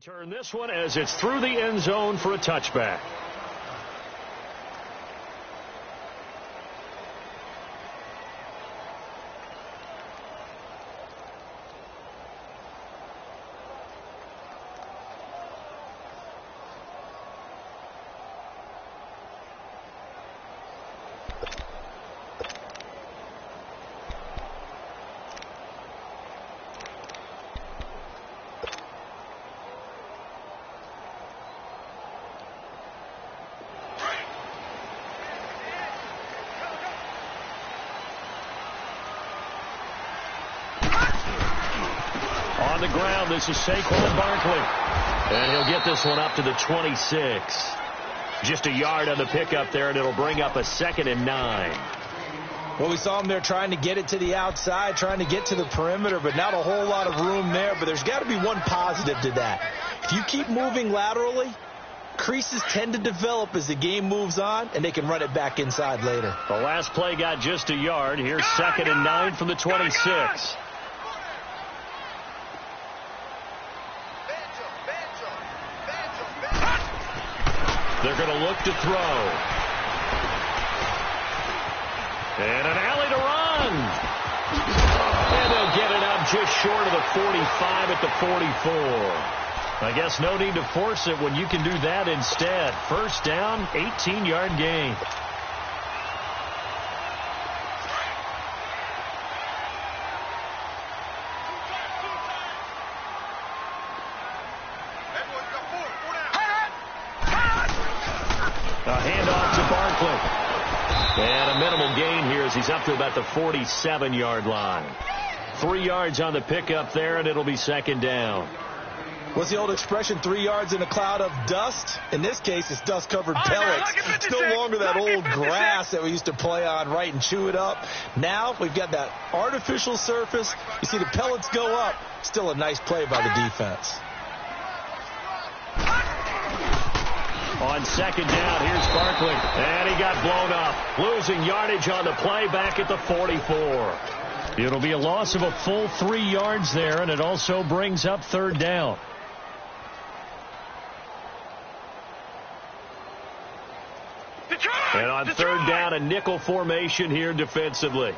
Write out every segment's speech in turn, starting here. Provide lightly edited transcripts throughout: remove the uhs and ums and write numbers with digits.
Return this one as it's through the end zone for a touchback. On the ground, this is Saquon Barkley. And he'll get this one up to the 26. Just a yard on the pickup there, and it'll bring up a 2nd and 9. Well, we saw him there trying to get it to the outside, trying to get to the perimeter, but not a whole lot of room there. But there's got to be one positive to that. If you keep moving laterally, creases tend to develop as the game moves on, and they can run it back inside later. The last play got just a yard. Here's 2nd and 9 from the 26. They're going to look to throw. And an alley to run. And they'll get it up just short of the 45 at the 44. I guess no need to force it when you can do that instead. First down, 18-yard gain. A handoff to Barkley. And a minimal gain here as he's up to about the 47-yard line. 3 yards on the pickup there, and it'll be 2nd down. What's the old expression, 3 yards in a cloud of dust? In this case, it's dust-covered pellets. It's no longer that old grass that we used to play on, right, and chew it up. Now we've got that artificial surface. You see the pellets go up. Still a nice play by the defense. On 2nd down, here's Barkley. And he got blown up. Losing yardage on the play back at the 44. It'll be a loss of a full 3 yards there, and it also brings up 3rd down. And on 3rd down, a nickel formation here defensively.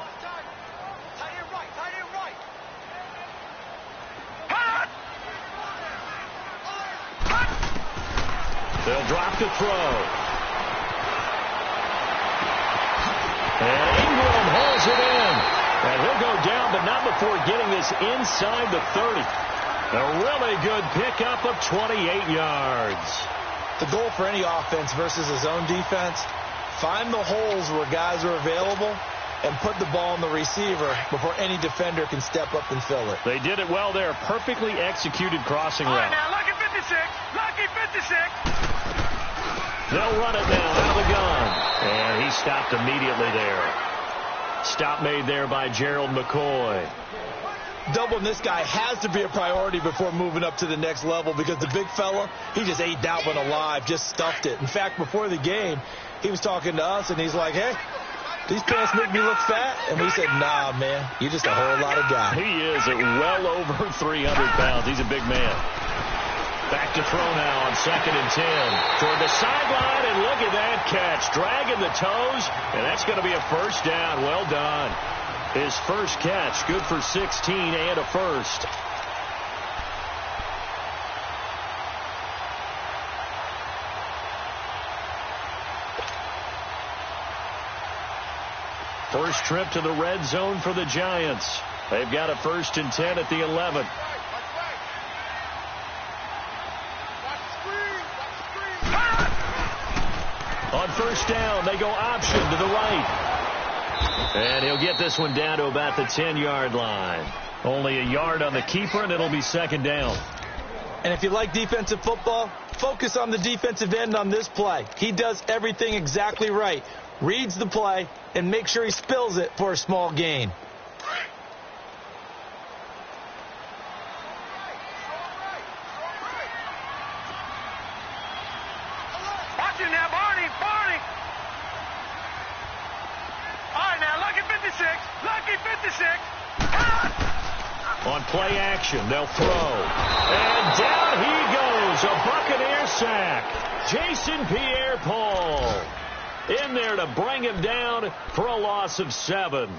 They'll drop to throw. And Ingram hauls it in. And he'll go down, but not before getting this inside the 30. A really good pickup of 28 yards. The goal for any offense versus a zone defense, find the holes where guys are available and put the ball in the receiver before any defender can step up and fill it. They did it well there. Perfectly executed crossing route. Now, lucky 56. Lucky 56. They'll run it now out of the gun. And he stopped immediately there. Stop made there by Gerald McCoy. Doubling this guy has to be a priority before moving up to the next level because the big fella, he just ate that one alive, just stuffed it. In fact, before the game, he was talking to us, and he's like, hey, these pants make me look fat. And we said, nah, man, you're just a whole lot of guy. He is at well over 300 pounds. He's a big man. Back to throw now on 2nd and 10. Toward the sideline, and look at that catch. Dragging the toes, and that's going to be a 1st down. Well done. His first catch, good for 16 and a first. First trip to the red zone for the Giants. They've got a 1st and 10 at the 11. On 1st down, they go option to the right. And he'll get this one down to about the 10-yard line. Only a yard on the keeper, and it'll be 2nd down. And if you like defensive football, focus on the defensive end on this play. He does everything exactly right. Reads the play, and make sure he spills it for a small gain. Watch it now, Barney. All right, now, lucky 56. Lucky 56. On play action, they'll throw. And down he goes. Jason Pierre-Paul in there to bring him down for a loss of 7.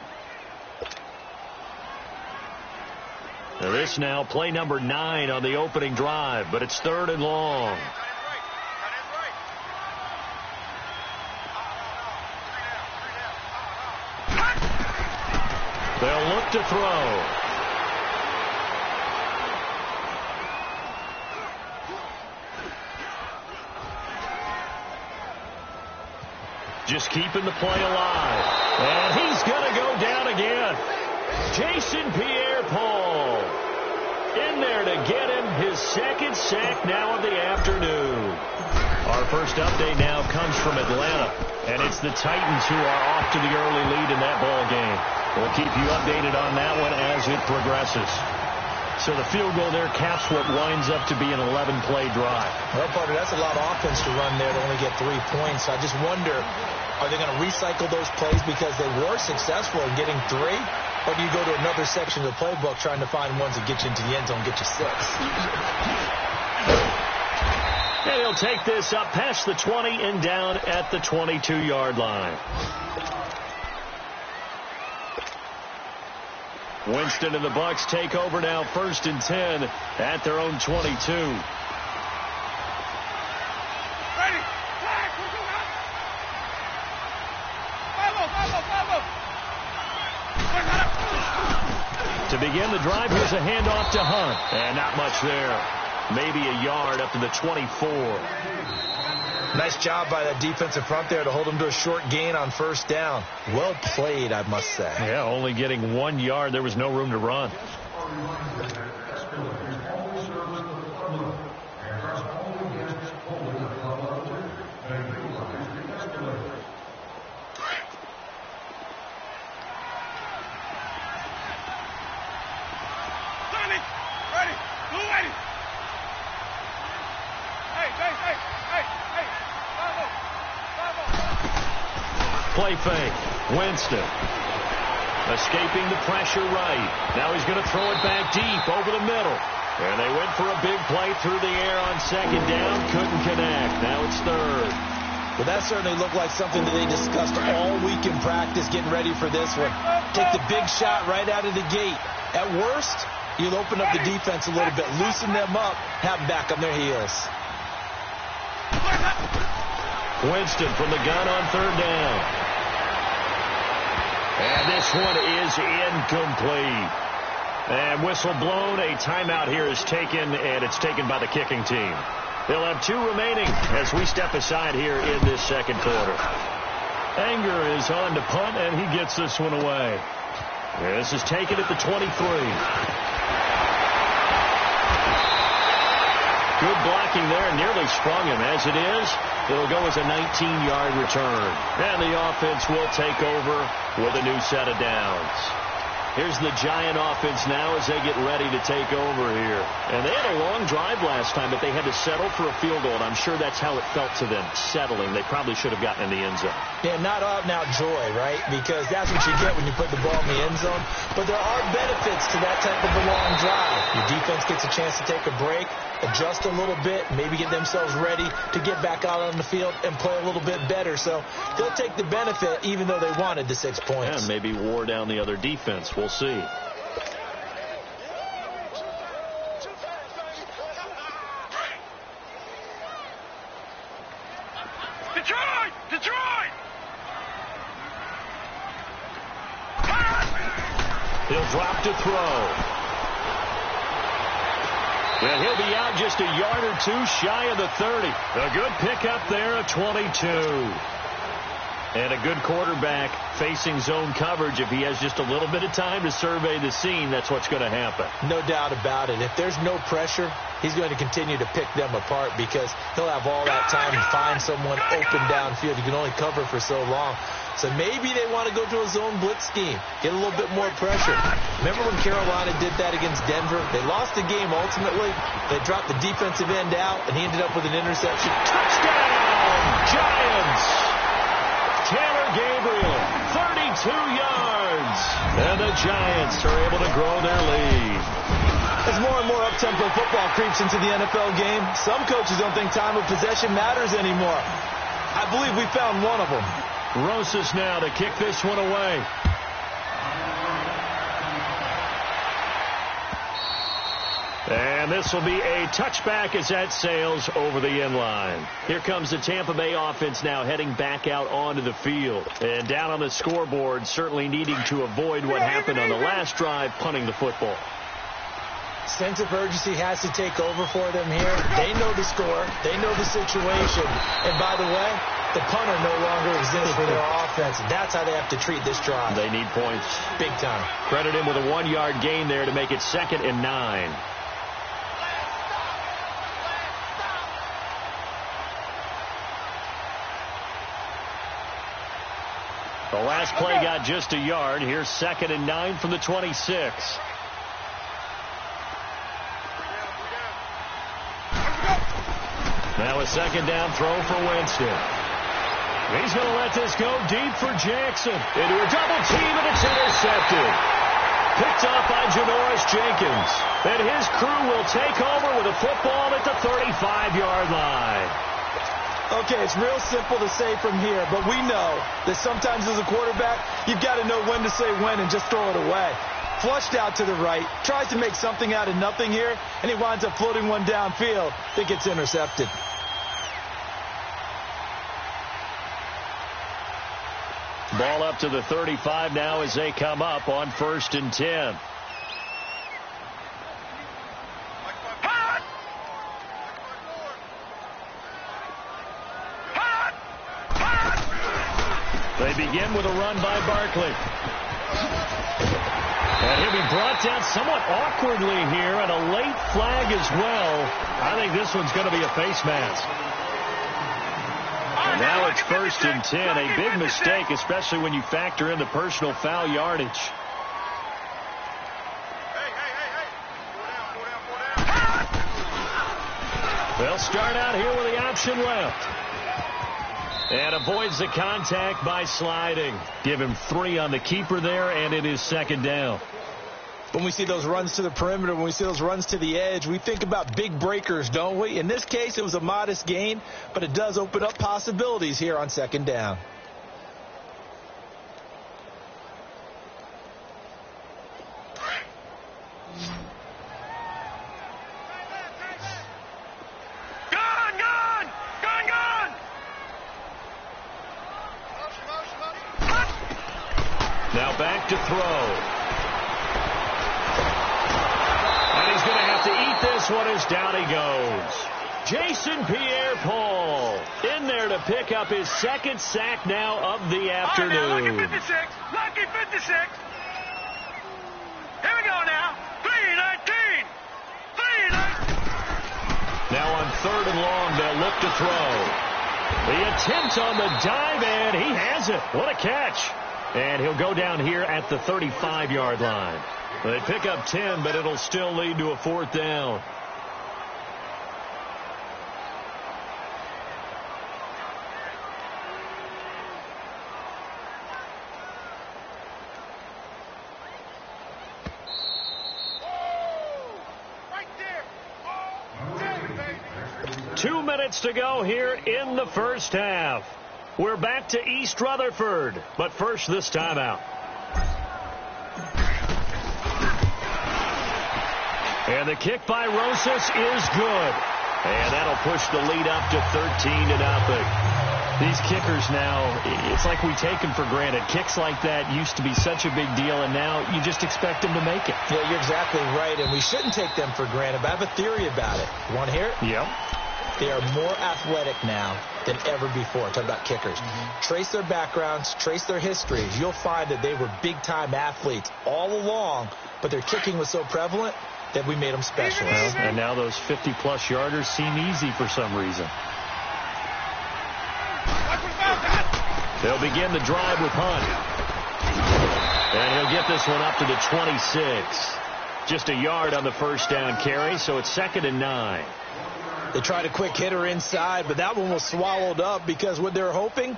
Now this now play number 9 on the opening drive, but it's 3rd and long. They'll look to throw. Just keeping the play alive. And he's going to go down again. Jason Pierre-Paul in there to get him his 2nd sack now of the afternoon. Our first update now comes from Atlanta, and it's the Titans who are off to the early lead in that ball game. We'll keep you updated on that one as it progresses. So the field goal there caps what winds up to be an 11-play drive. Well, partner, that's a lot of offense to run there to only get 3 points. I just wonder, are they going to recycle those plays because they were successful in getting 3? Or do you go to another section of the playbook trying to find ones that get you into the end zone, get you 6? And he'll take this up past the 20 and down at the 22-yard line. Winston and the Bucs take over now, 1st and 10 at their own 22. Ready. To begin the drive, here's a handoff to Hunt. And not much there. Maybe a yard up to the 24. Nice job by that defensive front there to hold him to a short gain on 1st down. Well played, I must say. Yeah, only getting 1 yard. There was no room to run. Play fake. Winston escaping the pressure right. Now he's going to throw it back deep over the middle. And they went for a big play through the air on 2nd down. Couldn't connect. Now it's 3rd. Well, that certainly looked like something that they discussed all week in practice, getting ready for this one. Take the big shot right out of the gate. At worst, you'll open up the defense a little bit, loosen them up, have them back on their heels. Winston from the gun on 3rd down. And this one is incomplete. And whistle blown. A timeout here is taken, and it's taken by the kicking team. They'll have 2 remaining as we step aside here in this 2nd quarter. Anger is on to punt, and he gets this one away. This is taken at the 23. Good blocking there, nearly sprung him. As it is, it'll go as a 19-yard return. And the offense will take over with a new set of downs. Here's the Giant offense now as they get ready to take over here. And they had a long drive last time, but they had to settle for a field goal, and I'm sure that's how it felt to them, settling. They probably should have gotten in the end zone. Yeah, not out and out joy, right? Because that's what you get when you put the ball in the end zone. But there are benefits to that type of a long drive. Your defense gets a chance to take a break, adjust a little bit, maybe get themselves ready to get back out on the field and play a little bit better. So they'll take the benefit even though they wanted the 6 points. And maybe wore down the other defense. We'll see. Detroit! He'll drop to throw. And he'll be out just a yard or 2 shy of the 30. A good pickup there at 22. And a good quarterback facing zone coverage. If he has just a little bit of time to survey the scene, that's what's going to happen. No doubt about it. If there's no pressure, he's going to continue to pick them apart because he'll have all that time to find someone open downfield. You can only cover for so long. So maybe they want to go to a zone blitz scheme, get a little bit more pressure. Remember when Carolina did that against Denver? They lost the game ultimately. They dropped the defensive end out, and he ended up with an interception. Touchdown, Giants! Taylor Gabriel, 32 yards. And the Giants are able to grow their lead. It's more and more up-tempo football creeps into the NFL game, some coaches don't think time of possession matters anymore. I believe we found one of them. Rosas now to kick this one away. And this will be a touchback as that sails over the end line. Here comes the Tampa Bay offense now heading back out onto the field. And down on the scoreboard, certainly needing to avoid what happened on the last drive, punting the football. Sense of urgency has to take over for them here. They know the score. They know the situation. And by the way, the punter no longer exists for their offense. That's how they have to treat this drive. They need points. Big time. Credit him with a 1-yard gain there to make it 2nd and 9. The last play got just a yard. Here's 2nd and 9 from the 26. Now a 2nd down throw for Winston. He's going to let this go deep for Jackson. Into a double team, and it's intercepted. Picked off by Janoris Jenkins. And his crew will take over with a football at the 35-yard line. Okay, it's real simple to say from here, but we know that sometimes as a quarterback, you've got to know when to say when and just throw it away. Flushed out to the right, tries to make something out of nothing here, and he winds up floating one downfield that gets intercepted. Ball up to the 35 now as they come up on 1st and 10. They begin with a run by Barkley. And he'll be brought down somewhat awkwardly here, and a late flag as well. I think this one's going to be a face mask. And now it's 1st and 10. A big mistake, especially when you factor in the personal foul yardage. They'll start out here with the option left. And avoids the contact by sliding. Give him 3 on the keeper there, and it is 2nd down. When we see those runs to the perimeter, when we see those runs to the edge, we think about big breakers, don't we? In this case, it was a modest gain, but it does open up possibilities here on 2nd down. Now back to throw. And he's going to have to eat this one as down he goes. Jason Pierre-Paul in there to pick up his 2nd sack now of the afternoon. Lucky 56. Lucky 56. Here we go now. 3-19. 3-19. Now on 3rd and long, they'll look to throw. The attempt on the dive, and he has it. What a catch. And he'll go down here at the 35-yard line. They pick up 10, but it'll still lead to a 4th down. Right there. 2 minutes to go here in the first half. We're back to East Rutherford, but first this timeout. And the kick by Rosas is good. And that'll push the lead up to 13-0. These kickers now, it's like we take them for granted. Kicks like that used to be such a big deal, and now you just expect them to make it. Yeah, you're exactly right, and we shouldn't take them for granted, but I have a theory about it. You want to hear it? Yep. They are more athletic now than ever before. Talking about kickers. Trace their backgrounds, trace their histories. You'll find that they were big-time athletes all along, but their kicking was so prevalent that we made them special. Well, and now those 50-plus yarders seem easy for some reason. They'll begin the drive with Hunt. And he'll get this one up to the 26. Just a yard on the first down carry, so it's 2nd and 9. They tried a quick hitter inside, but that one was swallowed up because what they're hoping,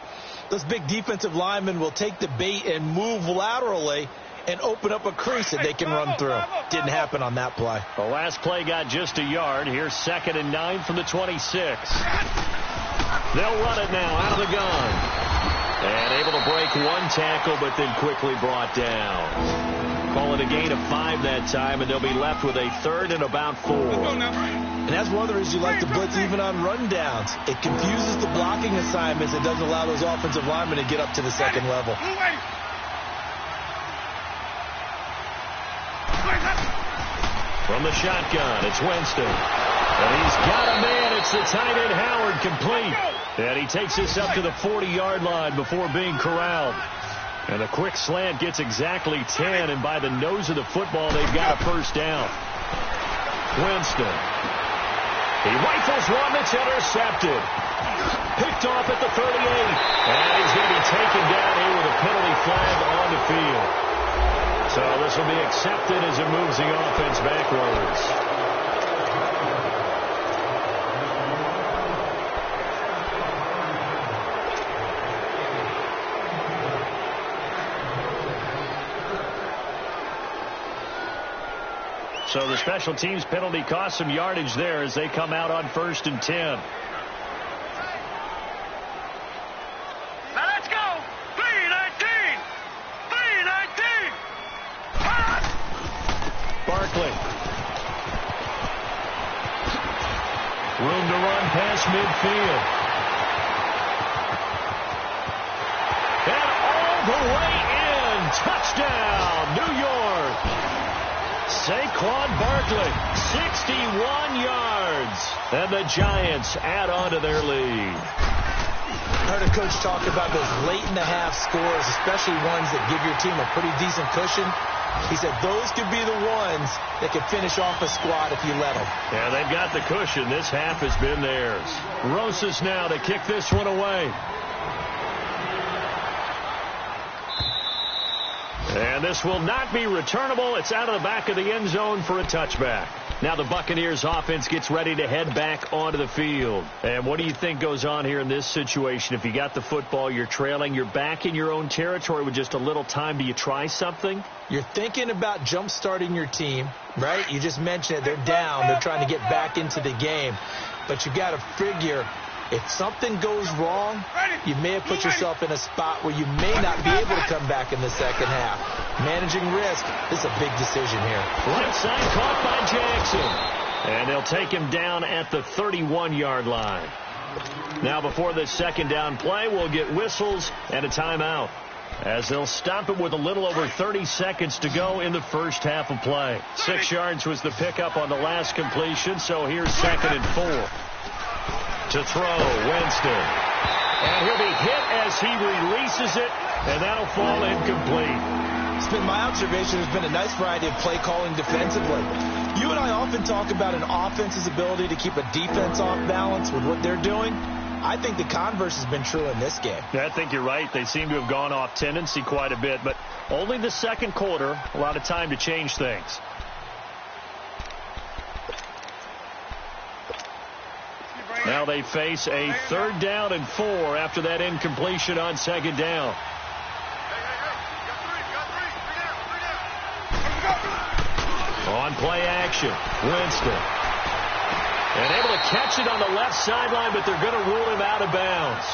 those big defensive linemen will take the bait and move laterally and open up a crease that they can run through. Didn't happen on that play. The last play got just a yard. Here's 2nd and 9 from the 26. They'll run it now out of the gun. And able to break one tackle, but then quickly brought down. Call it a gain of 5 that time, and they'll be left with a 3rd and about 4. And that's one of the reasons you like to blitz even on run downs. It confuses the blocking assignments. It doesn't allow those offensive linemen to get up to the second level. From the shotgun, it's Winston. And he's got a man. It's the tight end, Howard, complete. And he takes this up to the 40-yard line before being corralled. And a quick slant gets exactly 10, and by the nose of the football, they've got a first down. Winston. He rifles one that's intercepted. Picked off at the 38. And he's going to be taken down here with a penalty flag on the field. So this will be accepted as it moves the offense backwards. So the special teams penalty cost some yardage there as they come out on 1st and 10. Now let's go. 3-19. 3-19. Barkley. Room to run past midfield. And all the way in. Touchdown, New York. Saquon Barkley, 61 yards. And the Giants add on to their lead. I heard a coach talk about those late-in-the-half scores, especially ones that give your team a pretty decent cushion. He said those could be the ones that could finish off a squad if you let them. Yeah, they've got the cushion. This half has been theirs. Rosas now to kick this one away. And this will not be returnable. It's out of the back of the end zone for a touchback. Now the Buccaneers offense gets ready to head back onto the field. And what do you think goes on here in this situation? If you got the football, you're trailing, you're back in your own territory with just a little time. Do you try something? You're thinking about jump-starting your team, right? You just mentioned it. They're down. They're trying to get back into the game. But you got to figure, if something goes wrong, you may have put yourself in a spot where you may not be able to come back in the second half. Managing risk, this is a big decision here. Right side caught by Jackson. And they'll take him down at the 31-yard line. Now before this second down play, we'll get whistles and a timeout, as they'll stop it with a little over 30 seconds to go in the first half of play. 6 yards was the pickup on the last completion, so here's 2nd and 4. To throw, Winston. And he'll be hit as he releases it, and that'll fall incomplete. It's been my observation. There's been a nice variety of play calling defensively. You and I often talk about an offense's ability to keep a defense off balance with what they're doing. I think the converse has been true in this game. Yeah, I think you're right. They seem to have gone off tendency quite a bit, but only the second quarter, a lot of time to change things. Now they face a 3rd down and 4 after that incompletion on 2nd down. On play action, Winston. And able to catch it on the left sideline, but they're going to rule him out of bounds.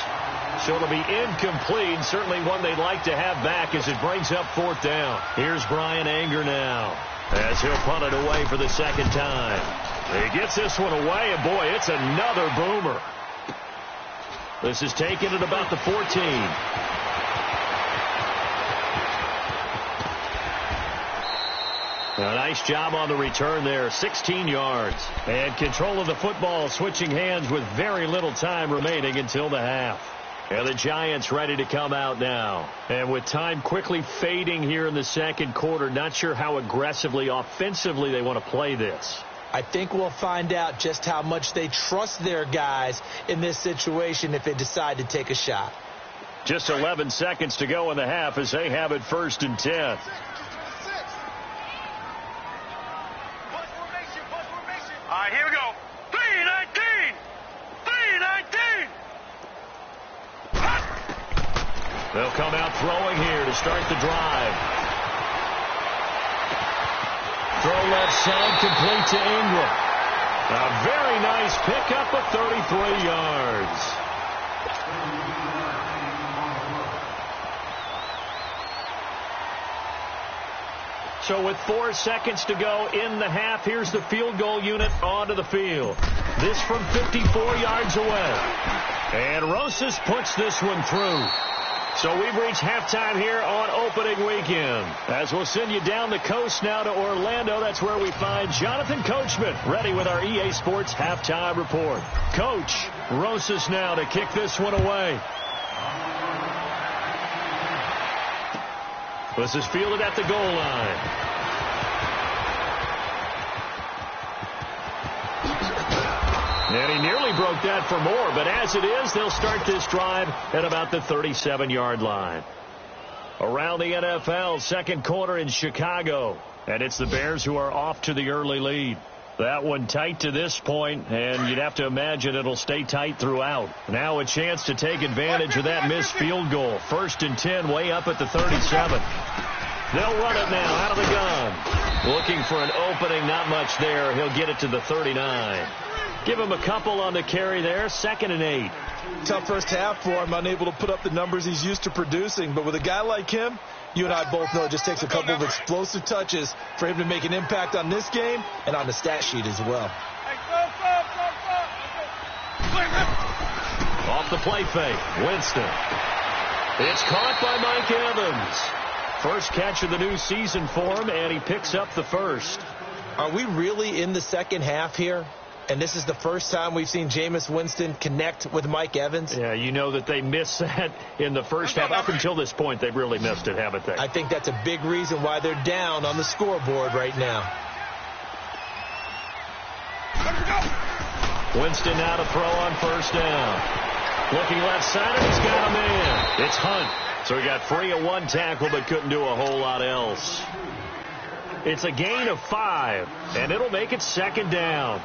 So it'll be incomplete, certainly one they'd like to have back as it brings up 4th down. Here's Brian Anger now, as he'll punt it away for the second time. He gets this one away, and boy, it's another boomer. This is taken at about the 14. A nice job on the return there, 16 yards. And control of the football, switching hands with very little time remaining until the half. And the Giants ready to come out now. And with time quickly fading here in the second quarter, not sure how aggressively, offensively they want to play this. I think we'll find out just how much they trust their guys in this situation if they decide to take a shot. Just 11 seconds to go in the half as they have it 1st and 10. All right, here we go. 3-19. 3-19. They'll come out throwing here to start the drive. Throw left side, complete to Ingram. A very nice pickup of 33 yards. So with 4 seconds to go in the half, here's the field goal unit onto the field. This from 54 yards away. And Rosas puts this one through. So we've reached halftime here on opening weekend. As we'll send you down the coast now to Orlando, that's where we find Jonathan Coachman ready with our EA Sports halftime report. Coach, Rosas now to kick this one away. This is fielded at the goal line. And he nearly broke that for more, but as it is, they'll start this drive at about the 37-yard line. Around the NFL, second quarter in Chicago, and it's the Bears who are off to the early lead. That one tight to this point, and you'd have to imagine it'll stay tight throughout. Now a chance to take advantage of that missed field goal. 1st and 10, way up at the 37. They'll run it now out of the gun. Looking for an opening, not much there. He'll get it to the 39. Give him a couple on the carry there. 2nd and 8. Tough first half for him, unable to put up the numbers he's used to producing. But with a guy like him, you and I both know it just takes a couple of explosive touches for him to make an impact on this game and on the stat sheet as well. Off the play fake, Winston. It's caught by Mike Evans. First catch of the new season for him, and he picks up the first. Are we really in the second half here? And this is the first time we've seen Jameis Winston connect with Mike Evans. Yeah, you know that they missed that in the first half. Up until this point, they've really missed it, haven't they? I think that's a big reason why they're down on the scoreboard right now. Winston now to throw on first down. Looking left side, and he's got a man. It's Hunt. So he got free of one tackle, but couldn't do a whole lot else. It's a gain of 5, and it'll make it 2nd down.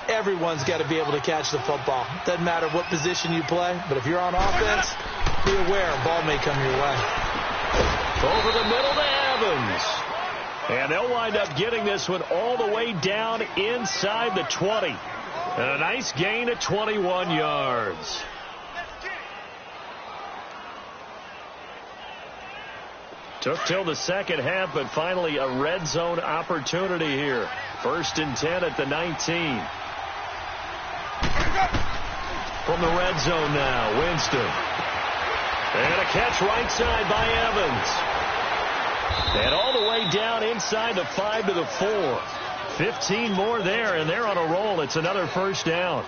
Everyone's got to be able to catch the football. Doesn't matter what position you play, but if you're on offense, be aware a ball may come your way. Over the middle to Evans. And they'll wind up getting this one all the way down inside the 20. And a nice gain of 21 yards. Took till the second half, but finally a red zone opportunity here. 1st and 10 at the 19. From the red zone now, Winston. And a catch right side by Evans. And all the way down inside the 5 to the 4. 15 more there, and they're on a roll. It's another first down.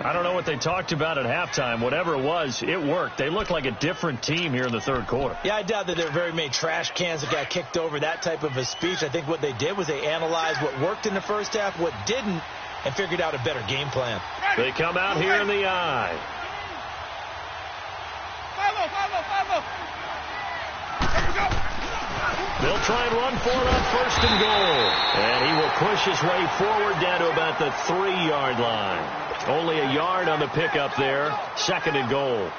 I don't know what they talked about at halftime. Whatever it was, it worked. They look like a different team here in the third quarter. Yeah, I doubt that there were very many trash cans that got kicked over, that type of a speech. I think what they did was they analyzed what worked in the first half, what didn't, and figured out a better game plan. They come out here in the eye. They'll try and run for it on 1st and goal. And he will push his way forward down to about the 3-yard line. Only a yard on the pickup there. 2nd and goal.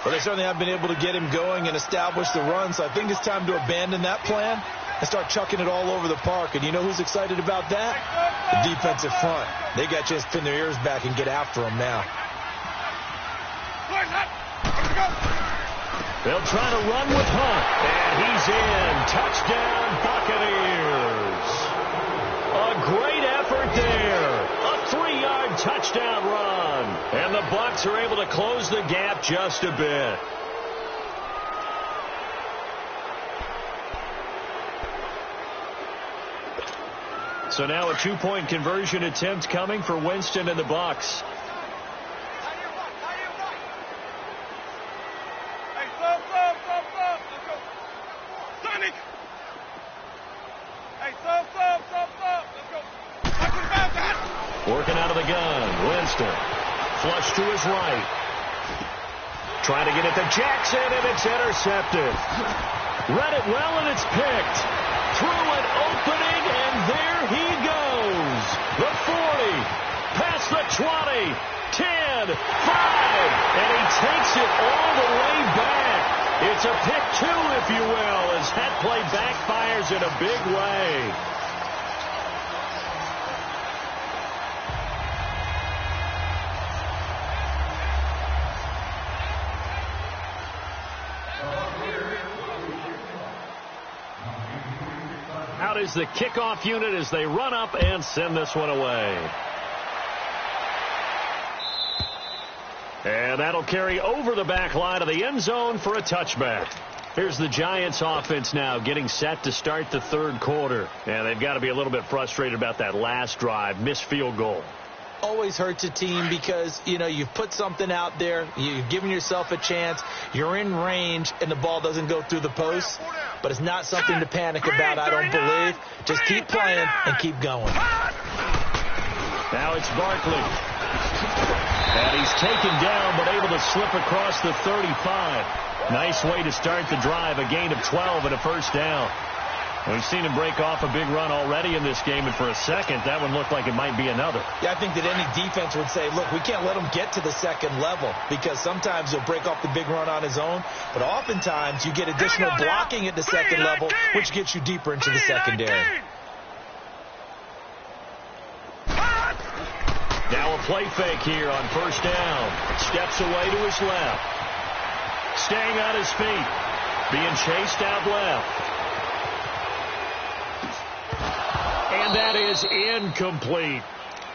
Well, they certainly have been able to get him going and establish the run, so I think it's time to abandon that plan and start chucking it all over the park. And you know who's excited about that? The defensive front. They got a chance to pin their ears back and get after him now. They'll try to run with Hunt. And he's in. Touchdown, Buccaneers. A great effort there. A 3-yard touchdown run. And the Bucs are able to close the gap just a bit. So now a 2-point conversion attempt coming for Winston and the Bucs. Working out of the gun, Winston. Flush to his right. Trying to get it to Jackson, and it's intercepted. Read it well, and it's picked. Through an opening, and there he goes. The 40, past the 20, 10, 5, and he takes it all the way back. It's a pick 2, if you will, as that play backfires in a big way. out is the kickoff unit as they run up and send this one away. And that'll carry over the back line of the end zone for a touchback. Here's the Giants offense now getting set to start the third quarter. And they've got to be a little bit frustrated about that last drive, missed field goal. Always hurts a team because, you know, you've put something out there, you've given yourself a chance, you're in range, and the ball doesn't go through the post. But it's not something to panic about, I don't believe. Just keep playing and keep going. Now it's Barkley. And he's taken down but able to slip across the 35. Nice way to start the drive, a gain of 12 and a first down. We've seen him break off a big run already in this game, and for a second, that one looked like it might be another. Yeah, I think that any defense would say, look, we can't let him get to the second level because sometimes he'll break off the big run on his own, but oftentimes you get additional blocking at the second level, which gets you deeper into the secondary. Now a play fake here on first down. Steps away to his left. Staying on his feet. Being chased out left. And that is incomplete.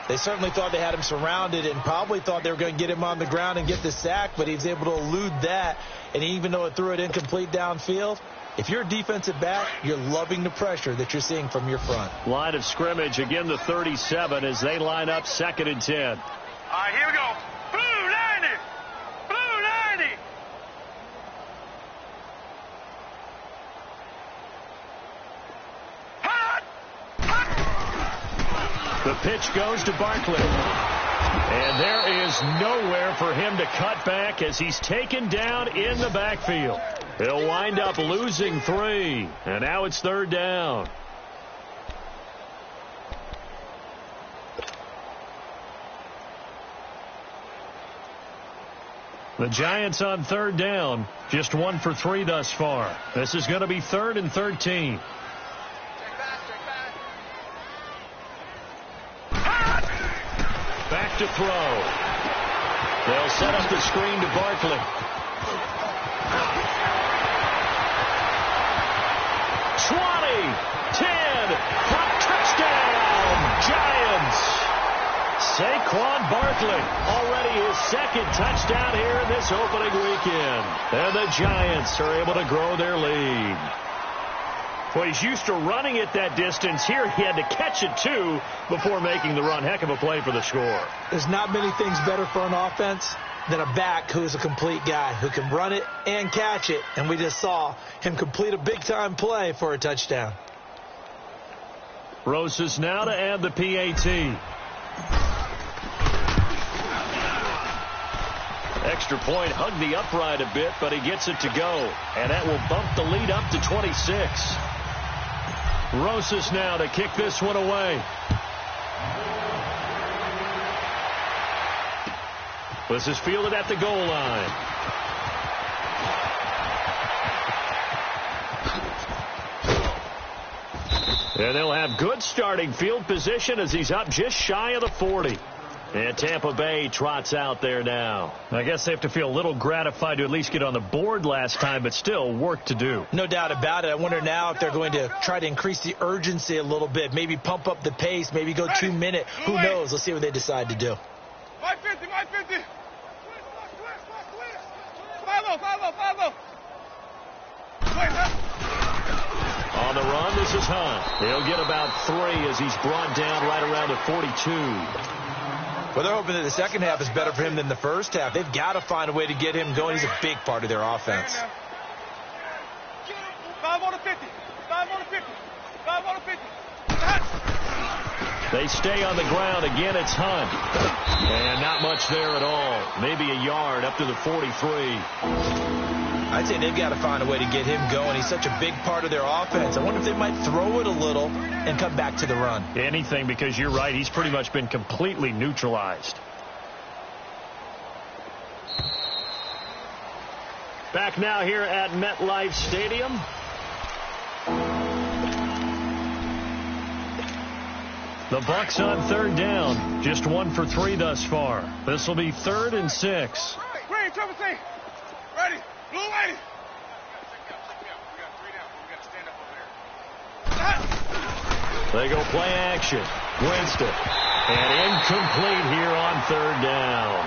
They certainly thought they had him surrounded and probably thought they were going to get him on the ground and get the sack, but he was able to elude that. And even though it threw it incomplete downfield, if you're a defensive back, you're loving the pressure that you're seeing from your front. Line of scrimmage, again the 37 as they line up 2nd and 10. All right, here we go. Blue 90. Blue 90. The pitch goes to Barkley. And there is nowhere for him to cut back as he's taken down in the backfield. He'll wind up losing 3. And now it's 3rd down. The Giants on 3rd down. Just 1 for 3 thus far. This is going to be 3rd and 13. Back to throw. They'll set up the screen to Barkley. 20, 10, touchdown, Giants. Saquon Barkley, already his 2nd touchdown here in this opening weekend. And the Giants are able to grow their lead. Well, he's used to running it that distance. Here he had to catch it, too, before making the run. Heck of a play for the score. There's not many things better for an offense than a back who's a complete guy who can run it and catch it. And we just saw him complete a big-time play for a touchdown. Rosas now to add the PAT. Extra point, hugged the upright a bit, but he gets it to go. And that will bump the lead up to 26. Rosas now to kick this one away. This is fielded at the goal line. And they'll have good starting field position as he's up just shy of the 40. And Tampa Bay trots out there now. I guess they have to feel a little gratified to at least get on the board last time, but still work to do. No doubt about it. I wonder now if they're going to try to increase the urgency a little bit, maybe pump up the pace, maybe go 2 minute. Who knows? Let's see what they decide to do. 550, 550. 5-0. On the run, this is Hunt. He'll get about 3 as he's brought down right around the 42. Well, they're hoping that the second half is better for him than the first half. They've got to find a way to get him going. He's a big part of their offense. 5 on the 50. 5 on the 50. 5 on the 50. They stay on the ground. Again, it's Hunt. And not much there at all. Maybe a yard up to the 43. I'd say they've got to find a way to get him going. He's such a big part of their offense. I wonder if they might throw it a little and come back to the run. Anything, because you're right. He's pretty much been completely neutralized. Back now here at MetLife Stadium. The Bucs on 3rd down. Just 1 for 3 thus far. This will be 3rd and 6. Ready, Trevor, say. Ready. Blue lady. They go play action. Winston. And incomplete here on third down.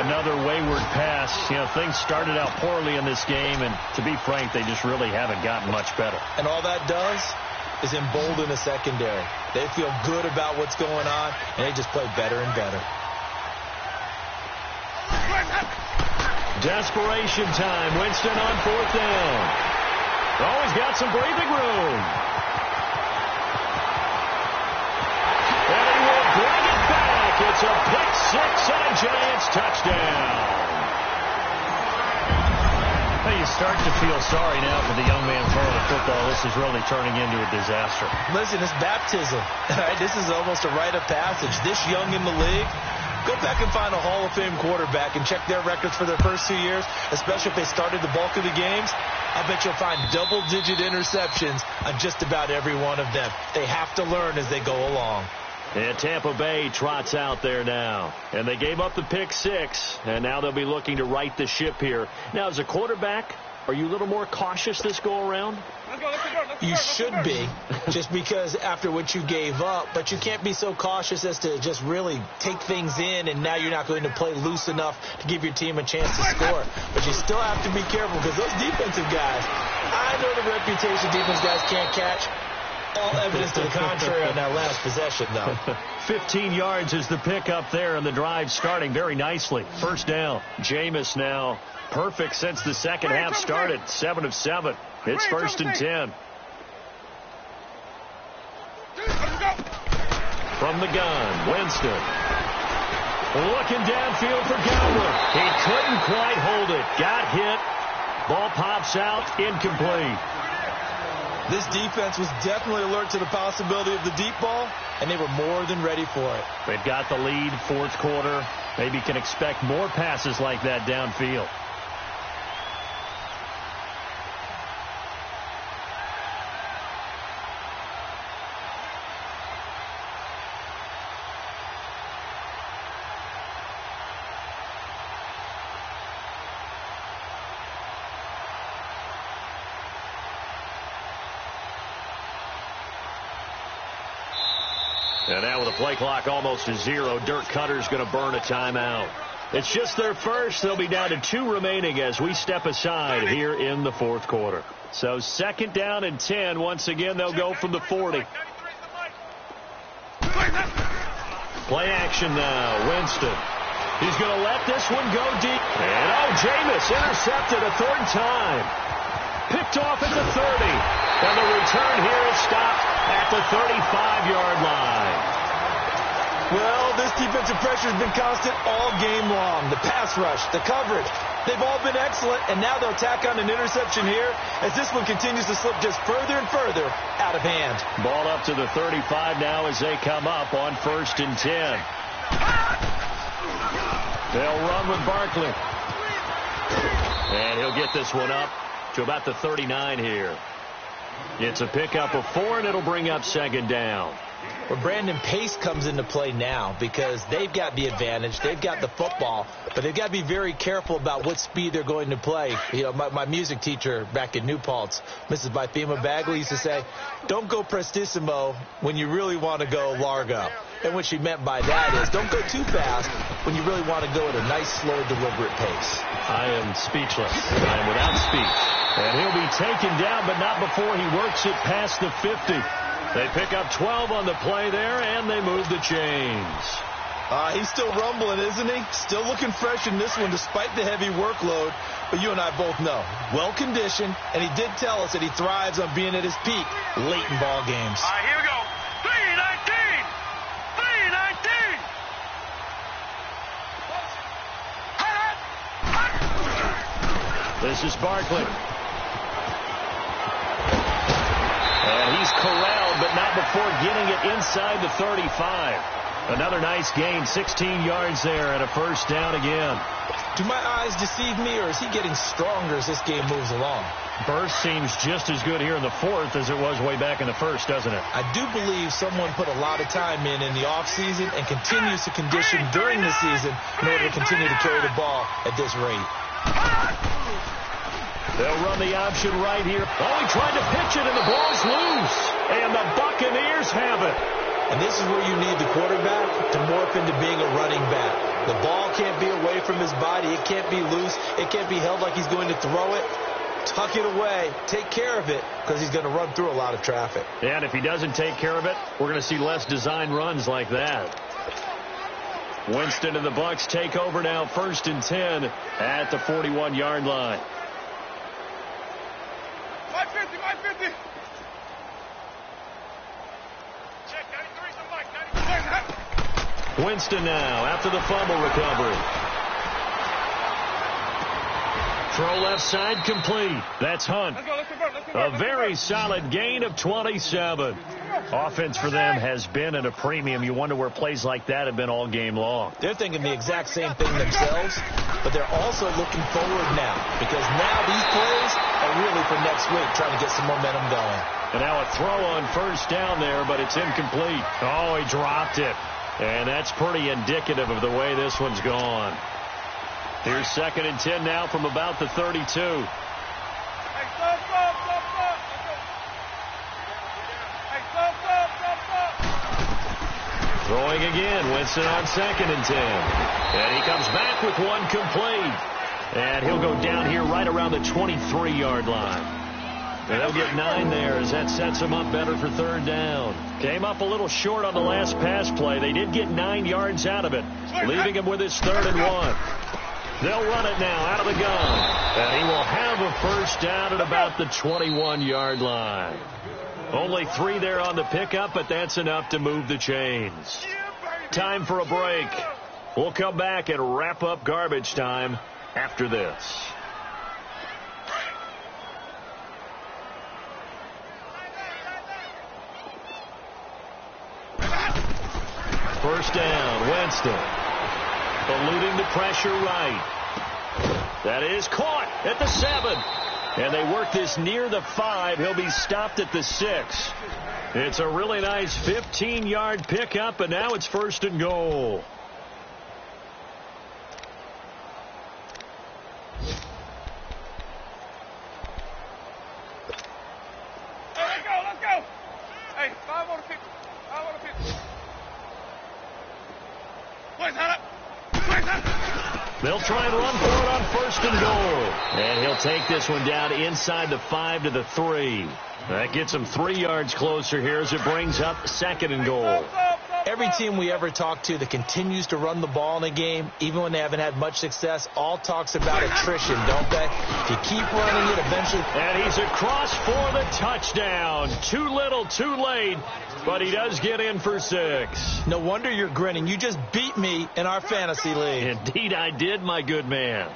Another wayward pass. You know, things started out poorly in this game, and to be frank, they just really haven't gotten much better. And all that does is embolden the secondary. They feel good about what's going on, and they just play better and better. Desperation time. Winston on fourth down. Always got some breathing room. And he will bring it back. It's a pick six and a Giants touchdown. Hey, you start to feel sorry now for the young man throwing the football. This is really turning into a disaster. Listen, it's baptism. Right? This is almost a rite of passage. This young in the league, go back and find a Hall of Fame quarterback and check their records for their first 2 years, especially if they started the bulk of the games. I bet you'll find double-digit interceptions on just about every one of them. They have to learn as they go along. And Tampa Bay trots out there now. And they gave up the pick six, and now they'll be looking to right the ship here. Now, as a quarterback, are you a little more cautious this go-around? You should be, just because after what you gave up, but you can't be so cautious as to just really take things in, and now you're not going to play loose enough to give your team a chance to score. But you still have to be careful, because those defensive guys, I know the reputation defense guys can't catch. All evidence to the contrary on that last possession, though. 15 yards is the pickup there, and the drive starting very nicely. First down. Jameis now perfect since the second half started. 7 of 7. It's first and 10. From the gun, Winston. Looking downfield for Godwin. He couldn't quite hold it. Got hit. Ball pops out. Incomplete. This defense was definitely alert to the possibility of the deep ball, and they were more than ready for it. They've got the lead, fourth quarter. Maybe can expect more passes like that downfield. And now with the play clock almost to 0, Dirk Cutter's going to burn a timeout. It's just their first. They'll be down to 2 remaining as we step aside here in the fourth quarter. So second down and 10. Once again, they'll go from the 40. Play action now. Winston. He's going to let this one go deep. And Jameis intercepted a third time. Picked off at the 30. And the return here is stopped at the 35-yard line. Well, this defensive pressure has been constant all game long. The pass rush, the coverage, they've all been excellent, and now they'll tack on an interception here as this one continues to slip just further and further out of hand. Ball up to the 35 now as they come up on first and 10. They'll run with Barkley. And he'll get this one up to about the 39 here. It's a pickup of 4, and it'll bring up second down. Well, Brandon, pace comes into play now because they've got the advantage. They've got the football, but they've got to be very careful about what speed they're going to play. You know, my music teacher back in New Paltz, Mrs. Bythema Bagley, used to say, don't go prestissimo when you really want to go largo. And what she meant by that is don't go too fast when you really want to go at a nice, slow, deliberate pace. I am speechless. I am without speech. And he'll be taken down, but not before he works it past the 50. They pick up 12 on the play there, and they move the chains. He's still rumbling, isn't he? Still looking fresh in this one despite the heavy workload. But you and I both know, well-conditioned, and he did tell us that he thrives on being at his peak late in ball games. All right, here we go. 319! 319! This is Barkley. And he's corralled, but not before getting it inside the 35. Another nice gain, 16 yards there, and a first down again. Do my eyes deceive me, or is he getting stronger as this game moves along? Burst seems just as good here in the fourth as it was way back in the first, doesn't it? I do believe someone put a lot of time in the offseason and continues to condition during the season in order to continue to carry the ball at this rate. They'll run the option right here. Oh, he tried to pitch it, and the ball's loose. And the Buccaneers have it. And this is where you need the quarterback to morph into being a running back. The ball can't be away from his body. It can't be loose. It can't be held like he's going to throw it. Tuck it away. Take care of it because he's going to run through a lot of traffic. And if he doesn't take care of it, we're going to see less design runs like that. Winston and the Bucs take over now, 1st and 10 at the 41-yard line. 550, 550. Check, 93, somebody. Winston now after the fumble recovery. Throw left side complete. That's Hunt. Let's go, let's convert. A very solid gain of 27. Offense for them has been at a premium. You wonder where plays like that have been all game long. They're thinking the exact same thing themselves, but they're also looking forward now because now these plays are really for next week, trying to get some momentum going. And now a throw on 1st down there, but it's incomplete. Oh, he dropped it. And that's pretty indicative of the way this one's gone. Here's 2nd and 10 now from about the 32. Hey, stop. Hey, stop. Throwing again. Winston on 2nd and 10. And he comes back with one complete. And he'll go down here right around the 23-yard line. And he'll get 9 there as that sets him up better for 3rd down. Came up a little short on the last pass play. They did get 9 yards out of it, leaving him with his 3rd and 1. They'll run it now out of the gun. And he will have a 1st down at about the 21-yard line. Only 3 there on the pickup, but that's enough to move the chains. Time for a break. We'll come back and wrap up garbage time after this. First down, Winston. Eluding the pressure right. That is caught at the 7. And they work this near the 5. He'll be stopped at the 6. It's a really nice 15-yard pickup, and now it's 1st and goal. Hey, let's go. Hey, 5 on the 50. 5 on the 50. Boys, head up. They'll try and run for it on 1st and goal. And he'll take this one down inside the 5 to the 3. That gets him 3 yards closer here as it brings up 2nd and goal. Every team we ever talk to that continues to run the ball in a game, even when they haven't had much success, all talks about attrition, don't they? If you keep running it, eventually... And he's across for the touchdown. Too little, too late, but he does get in for 6. No wonder you're grinning. You just beat me in our fantasy league. Indeed I did, my good man.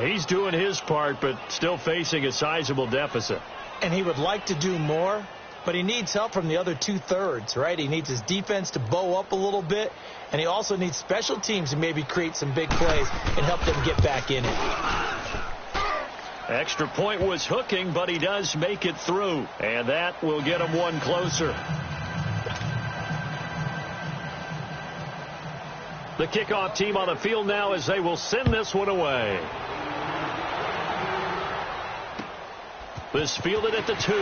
He's doing his part, but still facing a sizable deficit. And he would like to do more, but he needs help from the other 2/3, right? He needs his defense to bow up a little bit, and he also needs special teams to maybe create some big plays and help them get back in it. Extra point was hooking, but he does make it through, and that will get him 1 closer. The kickoff team on the field now as they will send this one away. This fielded at the 2.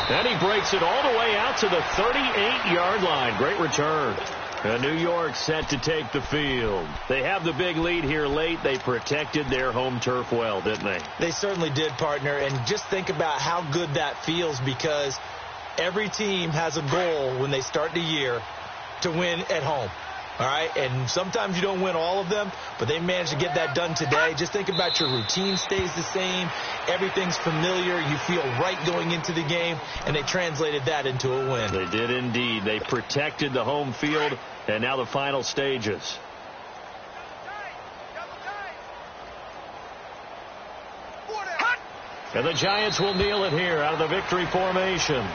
And he breaks it all the way out to the 38-yard line. Great return. And New York set to take the field. They have the big lead here late. They protected their home turf well, didn't they? They certainly did, partner. And just think about how good that feels, because every team has a goal when they start the year to win at home. All right, and sometimes you don't win all of them, but they managed to get that done today. Just think about your routine stays the same. Everything's familiar. You feel right going into the game, and they translated that into a win. They did indeed. They protected the home field, and now the final stages. And the Giants will kneel it here out of the victory formation.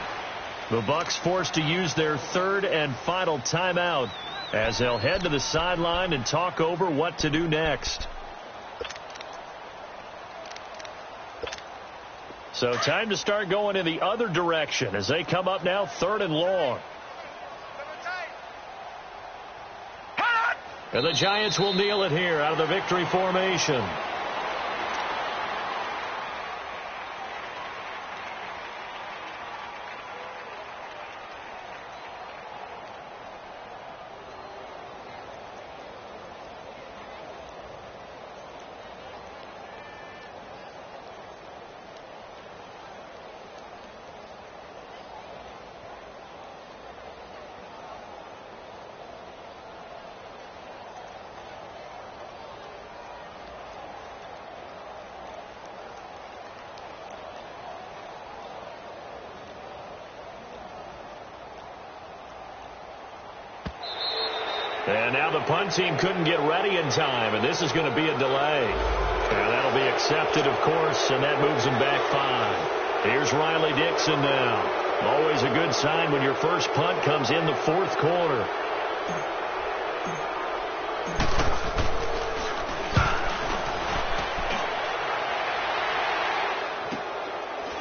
The Bucs forced to use their 3rd and final timeout as they'll head to the sideline and talk over what to do next. So time to start going in the other direction as they come up now 3rd and long. And the Giants will kneel it here out of the victory formation. And now the punt team couldn't get ready in time, and this is going to be a delay. And that'll be accepted, of course, and that moves him back 5. Here's Riley Dixon now. Always a good sign when your first punt comes in the fourth quarter.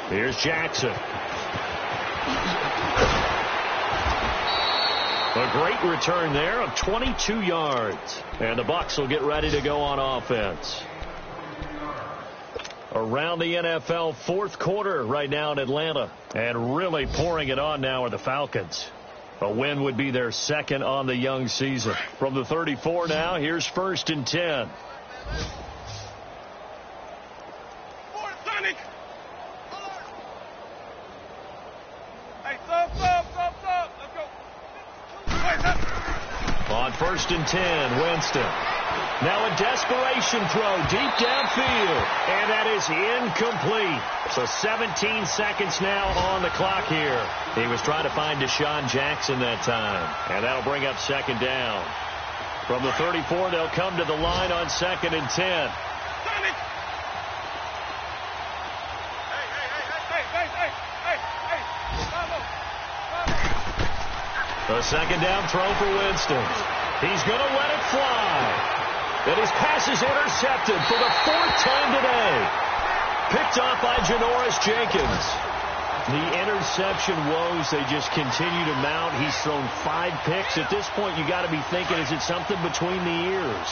Here's Jackson. A great return there of 22 yards. And the Bucs will get ready to go on offense. Around the NFL fourth quarter right now in Atlanta. And really pouring it on now are the Falcons. A win would be their second on the young season. From the 34 now, here's 1st and 10. On 1st and 10, Winston. Now a desperation throw deep downfield. And that is incomplete. So 17 seconds now on the clock here. He was trying to find Deshaun Jackson that time. And that'll bring up 2nd down. From the 34, they'll come to the line on 2nd and 10. A 2nd down throw for Winston. He's going to let it fly. And his pass is intercepted for the 4th time today. Picked off by Janoris Jenkins. The interception woes, they just continue to mount. He's thrown 5 picks. At this point, you got to be thinking, is it something between the ears?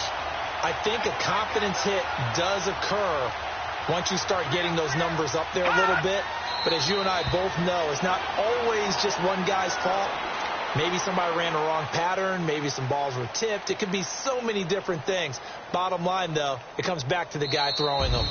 I think a confidence hit does occur once you start getting those numbers up there a little bit. But as you and I both know, it's not always just one guy's fault. Maybe somebody ran the wrong pattern. Maybe some balls were tipped. It could be so many different things. Bottom line, though, it comes back to the guy throwing them.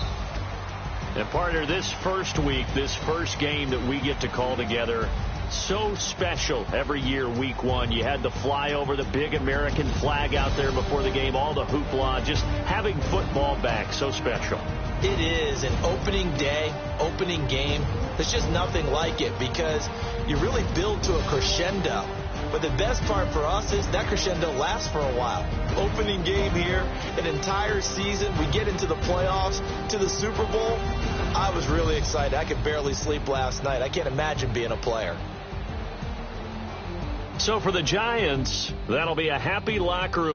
And, partner, this first week, this first game that we get to call together, so special every year, week 1. You had the flyover, the big American flag out there before the game, all the hoopla, just having football back, so special. It is an opening day, opening game. There's just nothing like it because you really build to a crescendo. But the best part for us is that crescendo lasts for a while. Opening game here, an entire season. We get into the playoffs, to the Super Bowl. I was really excited. I could barely sleep last night. I can't imagine being a player. So for the Giants, that'll be a happy locker room.